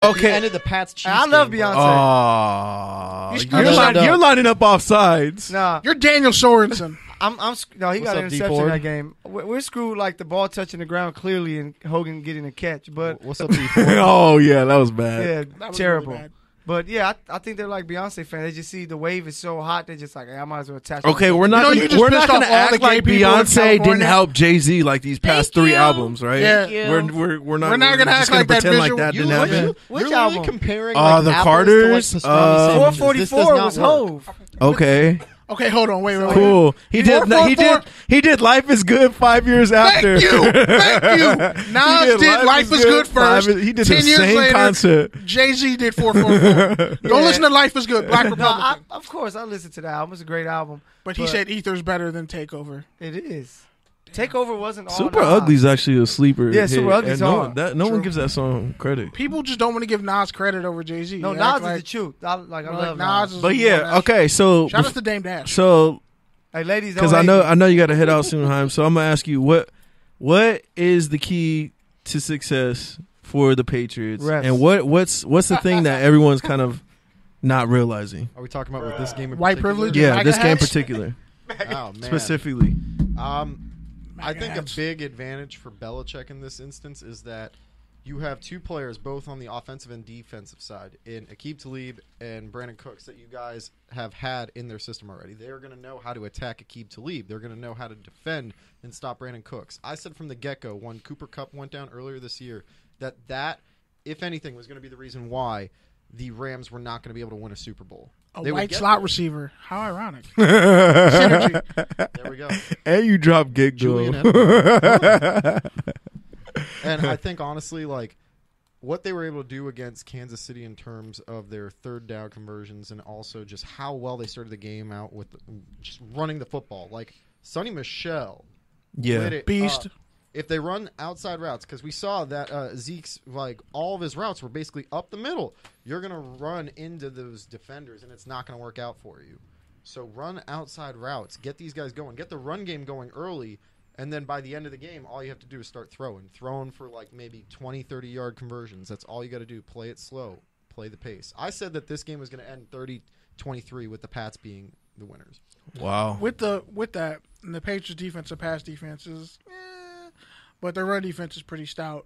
Okay. He ended the Pats Chiefs. I love game, Beyonce. You're lining up off sides. Nah, You're Daniel Sorensen. no, he got an up, interception D-Ford? in that game. We're screwed like the ball touching the ground clearly and Hogan getting a catch. But What's up, D-Ford? Oh yeah, that was bad. yeah, That was terrible. really bad. But yeah, I think they're like Beyonce fans. They just see the wave is so hot. They're just like, hey, I might as well attach. Okay, myself. we're not. You just We're not pissed going to off all the act gay like people in Beyonce didn't California. help Jay-Z like these past Thank 3 you. albums, right? Yeah. Yeah. We're not. We're not gonna just act like that pretend like visual- that You didn't happen. literally- Which you're album? literally comparing The like apples Carters, to like pastrami sandwiches. This does 444 not was work. Hove. Okay, Okay, hold on. Wait. cool. He did. 444. He did. Life is Good 5 years after. Thank you. Nas did Life is Good first. He did 10 the years same later, concept. Jay-Z did 444. Go listen to Life is Good, Black No, Republican. of course I listened to that album. It's a great album. But he said Ether's better than Takeover. it is. Takeover wasn't all Super Nas. Ugly's actually a sleeper. Yeah, Super hit, Ugly's and hard. no one True. gives that song credit. People just don't want to give Nas credit over Jay-Z. No, They Nas act is like- the truth. I like love Nas Nas. is But more yeah, Nash. okay. So Shout out to Dame Dash. so Hey, ladies, because don't I hate me. know you got to head out soon, Hymes. So I'm gonna ask you what is the key to success for the Patriots, Refs. and what's the thing that everyone's kind of not realizing? Are we talking about with this game in White particular? privilege? Yeah, MAGA this game in hats? particular, Oh, man. specifically. I think a hats. big advantage for Belichick in this instance is that you have two players both on the offensive and defensive side in Aqib Talib and Brandon Cooks that you guys have had in their system already. They are going to know how to attack Aqib Talib. They're going to know how to defend and stop Brandon Cooks. I said from the get-go when Cooper Kupp went down earlier this year that, if anything, was going to be the reason why the Rams were not going to be able to win a Super Bowl. A They would white get slot there. receiver. How ironic. Synergy. There we go. And you drop Gig Julian Goal. And I think, honestly, like, what they were able to do against Kansas City in terms of their third down conversions and also just how well they started the game out with just running the football. Like, Sonny Michel Yeah, lit it Beast. up. If they run outside routes, because we saw that Zeke's, like, all of his routes were basically up the middle. You're going to run into those defenders, and it's not going to work out for you. So run outside routes. Get these guys going. Get the run game going early. And then by the end of the game, all you have to do is start throwing. Throwing for like maybe 20, 30-yard conversions. That's all you got to do. Play it slow. Play the pace. I said that this game was going to end 30-23 with the Pats being the winners. wow. With that, and the Patriots' defense, the pass defense is, but their run defense is pretty stout.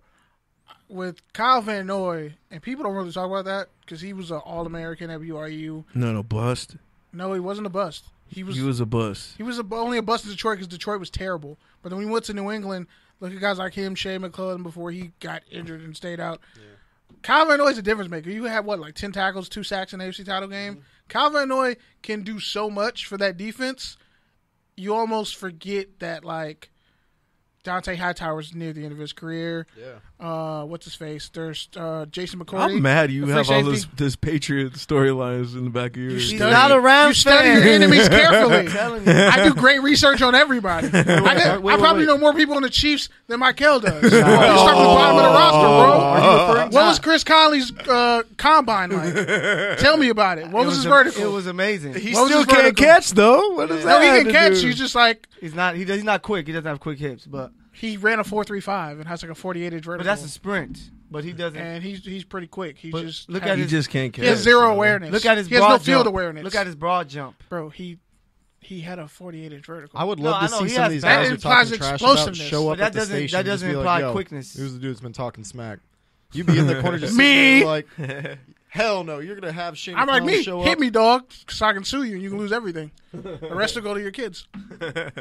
With Kyle Van Noy, and people don't really talk about that because he was an All-American at BYU. No, bust. No, he wasn't a bust. He was a bust. He was only a bust in Detroit because Detroit was terrible. But then when he went to New England, look at guys like him, Shea McClellan, before he got injured and stayed out. Yeah. Kyle Van Noy's a difference maker. You had, 10 tackles, 2 sacks in the AFC title game? Mm-hmm. Kyle Van Noy can do so much for that defense, you almost forget that, Dante Hightower's near the end of his career. Yeah. What's his face? There's Jason McCourty. I'm mad you the have free all safety. this Patriot storylines in the back of your He's head. not a Rams You study fan. your enemies carefully. I'm telling you. I do great research on everybody. I probably know more people on the Chiefs than Mykell does. You start from the bottom of the roster, bro. What was Chris Conley's combine like? Tell me about it. What was his vertical? It was amazing. He What was still his can't vertical? catch though. What is No, that? he have can to catch. do? He's just like He's not quick. He doesn't have quick hips, but he ran a 4.35 and has like a 48-inch vertical. but that's a sprint. But he doesn't. and he's pretty quick. He But just look has- at He his- just can't catch. he has zero bro. awareness. Look at his he has broad no field jump. awareness. Look at his broad jump. bro. He had a 48-inch vertical. I would No, love I to know, see he some of has these that guys who are implies talking trash about explosiveness. show up But that at the doesn't- station that and just doesn't be imply like, Yo, quickness. Who's the dude that's been talking smack? You be in the corner just Me? sitting there like, hell no, you're going to have Shane I'm like McCollum me. show Hit up. me, dog, so I can sue you and you can lose everything. The rest will go to your kids.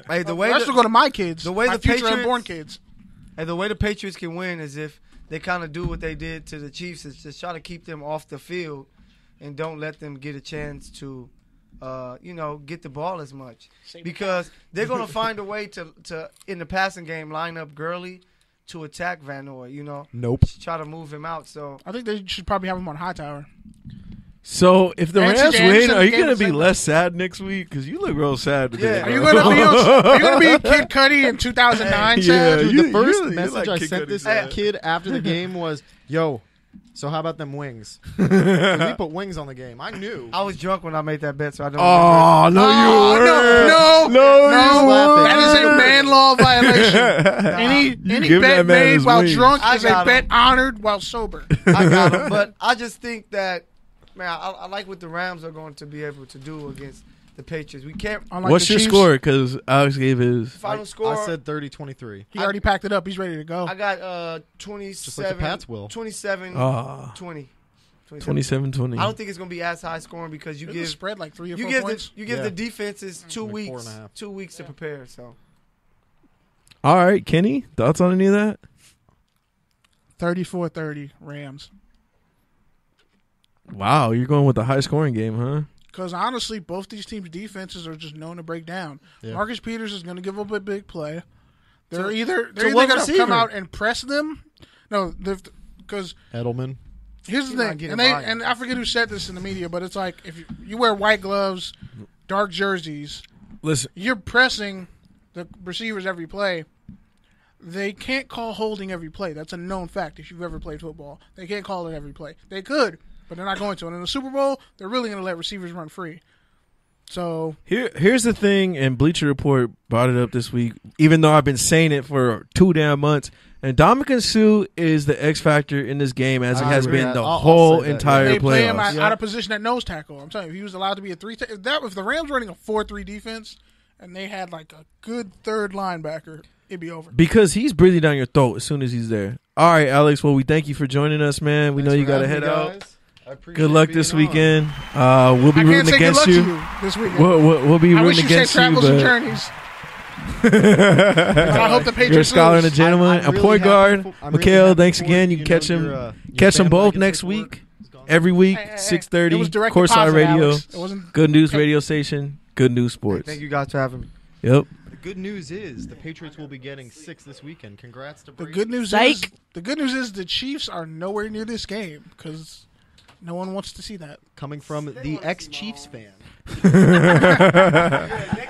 Hey, The rest will go to my kids. the way my the future Patriots- unborn kids. And the way the Patriots can win is if they kind of do what they did to the Chiefs, is just try to keep them off the field and don't let them get a chance to, get the ball as much. Because they're going to find a way to in the passing game, line up Gurley to attack Van Noy, Nope. try to move him out. So I think they should probably have him on Hightower. So if the Nancy Rams Anderson win, are you gave gonna us be that- less sad next week? Because you look real sad today. Yeah. Are you gonna be Kid Cudi in 2009? Yeah, Sad? Dude, you- the first you're message like I Kid sent Cudi this sad. kid after the game was, yo, So how about them wings? 'Cause we put wings on the game. I knew. I was drunk when I made that bet, so I don't. Oh, no, you weren't. No, you weren't. that is a man law violation. Any give that bet man made his while wings. drunk I is a got bet him. honored while sober. I got him, but I just think that, man, I like what the Rams are going to be able to do against the Patriots. We can't. Unlike What's the your Chiefs, score? Because Alex gave his. Final score. I said 30-23. He already packed it up. He's ready to go. I got 27. Just like the Pats will. 27. Ah. 20. 27-20. I don't think it's going to be as high scoring because you Isn't the give spread like 3 or 4 you give points. the Yeah. defenses 2 Like weeks 4.5. 2 weeks to prepare. So All right, Kenny, thoughts on any of that? 34-30 Rams. Wow, you're going with the high scoring game, huh? Because honestly, both these teams' defenses are just known to break down. Yeah. Marcus Peters is going to give up a big play. They're To- either to going what to receiver? come out and press them. No, because Edelman. here's the He's not thing, getting and they volume. and I forget who said this in the media, but it's like if you wear white gloves, dark jerseys, Listen, you're pressing the receivers every play. They can't call holding every play. That's a known fact if you've ever played football. They can't call it every play. They could, but they're not going to. And in the Super Bowl, they're really going to let receivers run free. So here's the thing, and Bleacher Report brought it up this week, even though I've been saying it for 2 damn months. And Ndamukong Suh is the X factor in this game, as it has agree. been the I'll whole say that, entire they play him playoffs. out of position at nose tackle. I'm telling you, if he was allowed to be a 3, if the Rams running a 4-3 defense and they had like a good third linebacker, it'd be over. Because he's breathing down your throat as soon as he's there. All right, Alex. Well, we thank you for joining us, man. We know you got to head out. Good luck this weekend. We'll be I rooting can't say good against luck to you. you this weekend. We'll be I wish rooting you said against you. travels and But journeys. But I hope the Patriots you're a scholar and a lose. gentleman. A point guard. Mykell, thanks again. You can catch him. Catch them both next week. Every week, Hey, 6:30. it was direct Courtside deposit, Radio. Alex. It wasn't. Good news radio station. Good news sports. thank you guys for having me. Yep. The good news is the Patriots will be getting 6 this weekend. Congrats to The Brady. good news Psych. is the Chiefs are nowhere near this game because no one wants to see that. Coming from the ex-Chiefs fan.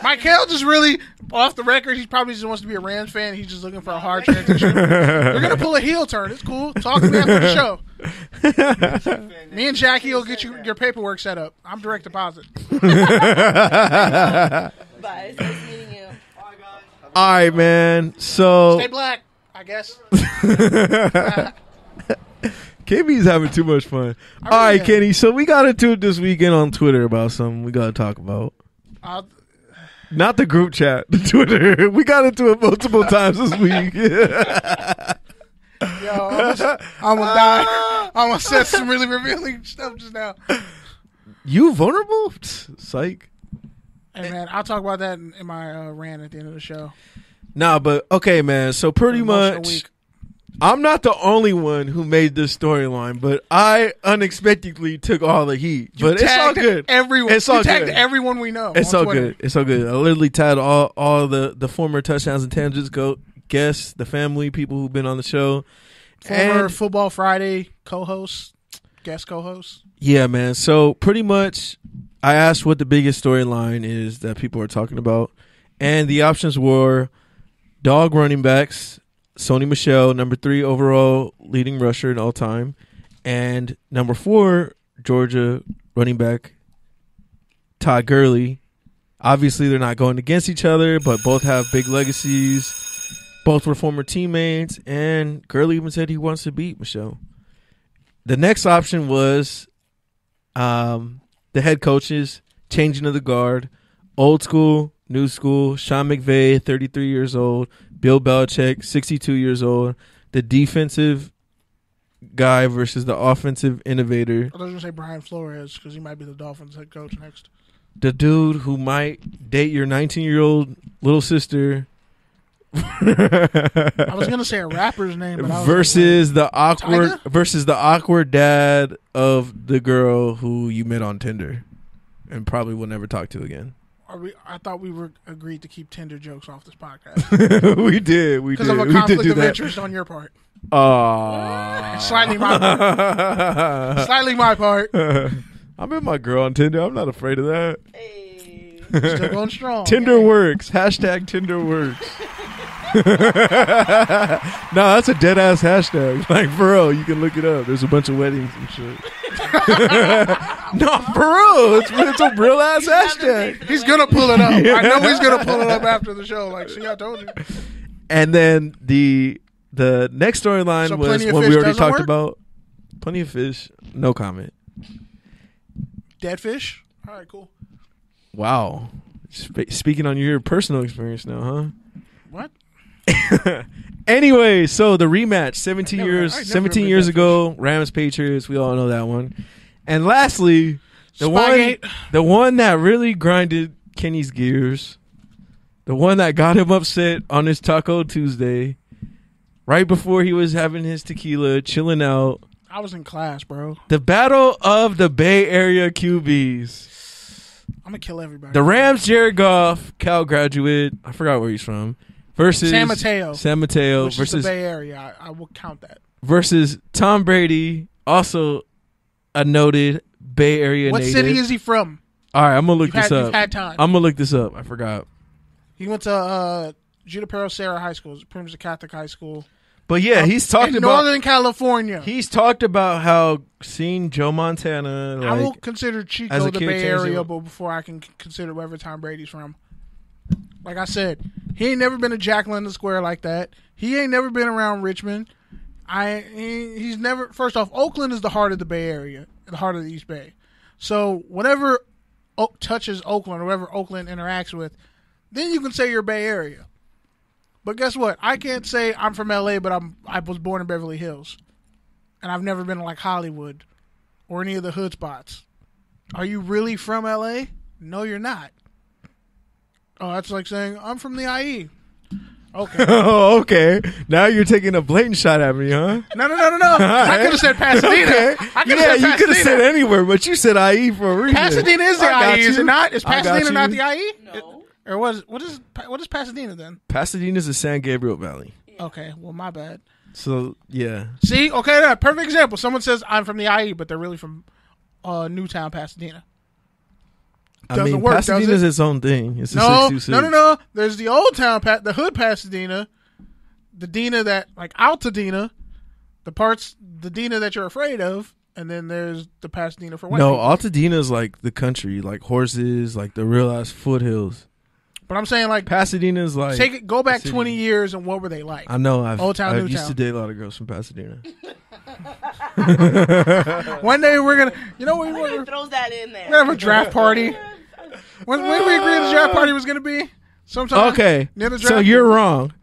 Mykell just really off the record. He probably just wants to be a Rams fan. He's just looking for a hard transition. We're gonna pull a heel turn. It's cool. Talk to me after the show. Me and Jackie will get you your paperwork set up. I'm direct deposit. Bye. It's nice meeting you. All right, man. So Stay black, I guess. KB's having too much fun. All right, am. Kenny. So we got into it this weekend on Twitter about something we got to talk about. Not the group chat, the Twitter. We got into it multiple times this week. Yo, I'm gonna die. I'm gonna say some really revealing stuff just now. You vulnerable? Psych. Hey man, I'll talk about that in my rant at the end of the show. Nah, but okay, man. So pretty Emotional much, week. I'm not the only one who made this storyline, but I unexpectedly took all the heat. You But it's all tagged good. Everyone, It's all you tagged good. everyone we know. It's on all Twitter. good. It's all good. I literally tagged all the former touchdowns and tangents guests, the family, people who've been on the show. Former And- Football Friday co-host, guest co-host. Yeah, man. So pretty much, I asked what the biggest storyline is that people are talking about, and the options were dog running backs, Sony Michel, number 3 overall leading rusher in all time, and number 4 Georgia running back Todd Gurley. Obviously, they're not going against each other, but both have big legacies. Both were former teammates, and Gurley even said he wants to beat Michel. The next option was the head coaches, changing of the guard, old school, new school, Sean McVay, 33 years old, Bill Belichick, 62 years old, the defensive guy versus the offensive innovator, I was going to say Brian Flores because he might be the Dolphins head coach next. the dude who might date your 19-year-old little sister, I was going to say a rapper's name, but I was versus the Tyga? awkward dad of the girl who you met on Tinder and probably will never talk to again. I thought we were agreed to keep Tinder jokes off this podcast we did because of a we did conflict do of that. interest on your part. Aww. Slightly my part. Slightly my part. I met my girl on Tinder. I'm not afraid of that. Hey. Still going strong. Tinder works. Hashtag Tinder works. No, that's a dead ass hashtag. Like for real, you can look it up. There's a bunch of weddings and shit. No, for real, it's a real ass hashtag. He's gonna pull it up. I know he's gonna pull it up after the show. Like, see, I told you. And then the next storyline So was Plenty of what we Fish already doesn't talked work? about. Plenty of Fish, no comment. Dead fish. All right, cool. Wow. Speaking on your personal experience now, huh? What? Anyway, so the rematch, 17 I years never years read ago, Rams Patriots, we all know that one. And lastly, Spygate. the one that really grinded Kenny's gears, the one that got him upset on his Taco Tuesday, right before he was having his tequila, chilling out. I was in class, bro. The battle of the Bay Area QBs. I'm gonna kill everybody. The Rams, Jared Goff, Cal graduate, I forgot where he's from, versus San Mateo, versus which is the Bay Area. I will count that. versus Tom Brady, also a noted Bay Area What native. city is he from? All right, I'm gonna look You've this had up. time. I'm gonna look this up. I forgot. He went to Junipero Serra High School. It's pretty much a Catholic high school. But yeah, he's talked in about Northern California. he's talked about how seeing Joe Montana. I will Like, consider as Chico a the kid, Bay changed Area, it. but before I can consider wherever Tom Brady's from. Like I said, he ain't never been to Jack London Square like that. He ain't never been around Richmond. He's never. First off, Oakland is the heart of the Bay Area, the heart of the East Bay. So whatever touches Oakland, or whatever Oakland interacts with, then you can say you're Bay Area. But guess what? I can't say I'm from LA, but I was born in Beverly Hills, and I've never been to like Hollywood or any of the hood spots. Are you really from LA? No, you're not. Oh, that's like saying I'm from the IE. Okay. oh, okay. Now you're taking a blatant shot at me, huh? No. I could have said Pasadena. Okay. I could've Yeah, said you could have Pasadena. said anywhere, but you said IE for a reason. Pasadena is the I got IE, is you. it not? Is I got Pasadena not you. the IE? No. Or what is Pasadena then? Pasadena's the San Gabriel Valley. Okay, well, my bad. So yeah, See, okay, that perfect example. Someone says I'm from the IE, but they're really from Newtown, Pasadena. I Doesn't mean work, does Pasadena's it? its own thing. It's a No, 626. no. There's the old town, the hood Pasadena, the Dina that like Altadena, the Dina that you're afraid of, and then there's the Pasadena for white No, people. Altadena's like the country, like horses, like the real ass foothills. But I'm saying like Pasadena's like go back the city. 20 years and what were they like? I know. Old Town, I New used Town. to date a lot of girls from Pasadena. One day we're gonna, we're He throws that in there. gonna have a draft party. When did we agree the draft party was gonna be? Sometime. Okay, Near the so draft? you're wrong.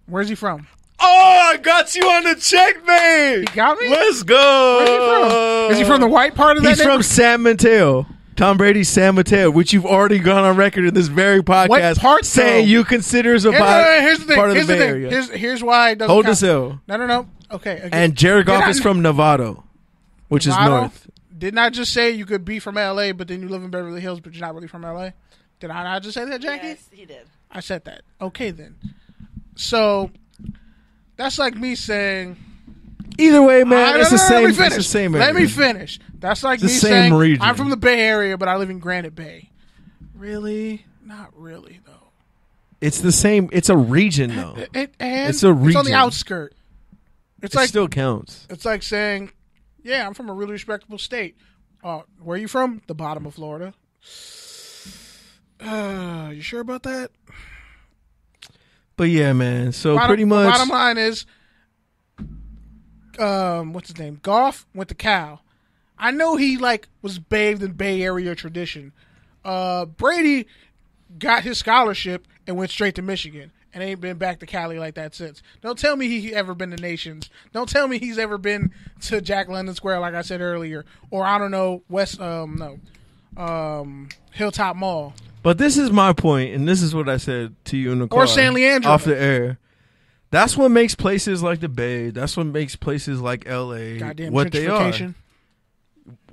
Where's he from? Oh, I got you on the checkmate. He got me. Let's go. Where's he from? Is he from the white part of that? He's from neighborhood? San Mateo. Tom Brady's San Mateo, which you've already gone on record in this very podcast What part, saying though? you consider as a Here's the thing. part of Here's the the Bay thing. Area. Here's why it doesn't Hold count. this hill. No. Okay. Again. And Jared Goff Did I- is from Novato, which is Novato? north. Didn't I just say you could be from LA, but then you live in Beverly Hills, but you're not really from LA? Did I not just say that, Jackie? Yes, he did. I said that. Okay, then. So that's like me saying. Either way, man, No, it's no, the no, same. let me It's finish. the same. Let me area. finish. That's like It's me the same saying region. I'm from the Bay Area, but I live in Granite Bay. Really? Not really, though. It's the same. It's a region, though. And It's a It's on region. the outskirt. It's It like still counts. It's like saying, yeah, I'm from a really respectable state. Where are you from? The bottom of Florida. You sure about that? But yeah, man. So Bottom- pretty the much, bottom line is, what's his name? Goff went to Cal. I know he was bathed in Bay Area tradition. Brady got his scholarship and went straight to Michigan and ain't been back to Cali like that since. Don't tell me he ever been to Nations. Don't tell me he's ever been to Jack London Square like I said earlier, or I don't know Hilltop Mall. but this is my point, and this is what I said to you in the car Or San Leandro. off the air. That's what makes places like the Bay. That's what makes places like LA Goddamn what they are. gentrification.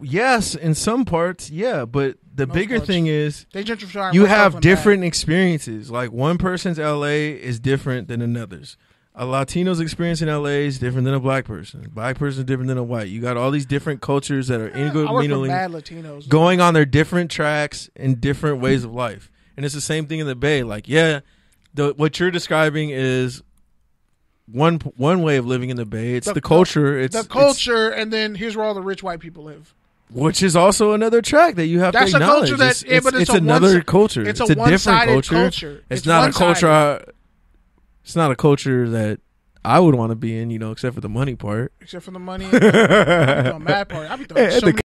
Yes, in some parts, yeah. But the Most bigger parts. thing is They gentrify. you most have often different experiences. Like one person's LA is different than another's. A Latino's experience in LA is different than a black person. Black person is different than a white. You got all these different cultures that are I work with intermingling, mad Latinos. going on their different tracks and different ways of life. And it's the same thing in the Bay. Like, yeah, what you're describing is one way of living in the Bay. It's the culture. It's the culture, and then here's where all the rich white people live. Which is also another track that you have That's to acknowledge. a culture that, but it's another culture. It's a one-sided different culture. It's not a culture. It's not a culture that I would want to be in, except for the money part. Except for the money. And the mad part. I be throwing so many